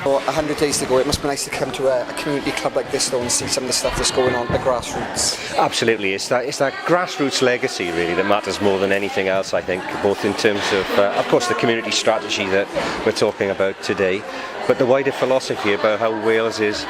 Well, 100 days to go. It must be nice to come to a community club like this though and see some of the stuff that's going on at the grassroots. Absolutely, it's that grassroots legacy really that matters more than anything else, I think, both in terms of course the community strategy that we're talking about today, but the wider philosophy about how Wales is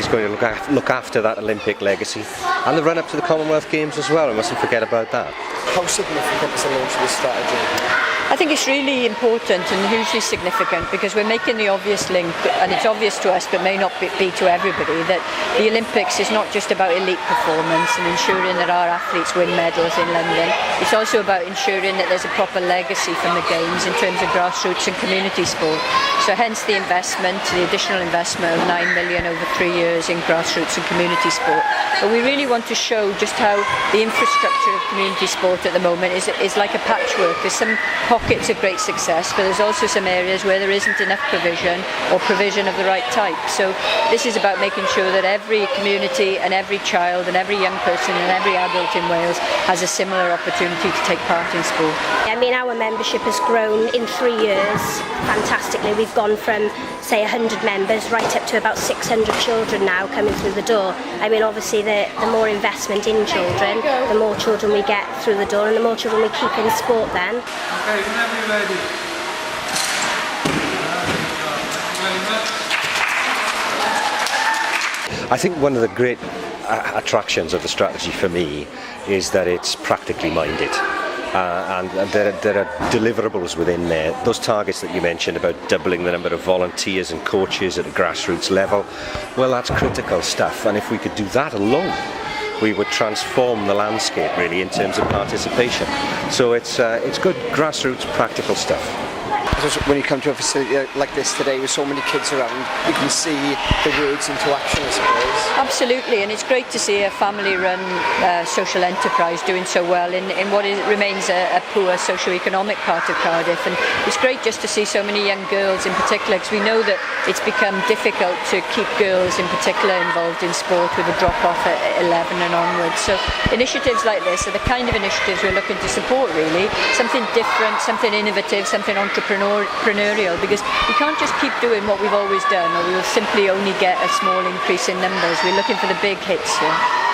going to look after that Olympic legacy and the run up to the Commonwealth Games as well. We mustn't forget about that. How significant is the launch of this strategy? I think it's really important and hugely significant because we're making the obvious link, and it's obvious to us but may not be to everybody, that the Olympics is not just about elite performance and ensuring that our athletes win medals in London. It's also about ensuring that there's a proper legacy from the Games in terms of grassroots and community sport. So hence the investment, the additional investment of 9 million over 3 years in grassroots and community sport. But we really want to show just how the infrastructure of community sport at the moment is like a patchwork. There's some pockets of great success, but there's also some areas where there isn't enough provision or provision of the right type. So this is about making sure that every community and every child and every young person and every adult in Wales has a similar opportunity to take part in sport. I mean, our membership has grown in 3 years fantastically. We've gone from, say, 100 members right up to about 600 children now coming through the door. I mean, obviously the more investment in children, the more children we get through the door and the more children we keep in sport then. Okay, whenever you're ready. I think one of the great attractions of the strategy for me is that it's practically minded. And there are deliverables within there. Those targets that you mentioned about doubling the number of volunteers and coaches at a grassroots level, well, that's critical stuff. And if we could do that alone, we would transform the landscape really in terms of participation. So it's good grassroots practical stuff. When you come to a facility like this today with so many kids around, you can see the words into action, I suppose. Absolutely, and it's great to see a family-run social enterprise doing so well in what remains a poor socio-economic part of Cardiff. And it's great just to see so many young girls in particular, because we know that it's become difficult to keep girls in particular involved in sport with a drop-off at 11 and onwards. So initiatives like this are the kind of initiatives we're looking to support really, something different, something innovative, something entrepreneurial, because we can't just keep doing what we've always done or we will simply only get a small increase in numbers. We're looking for the big hits here.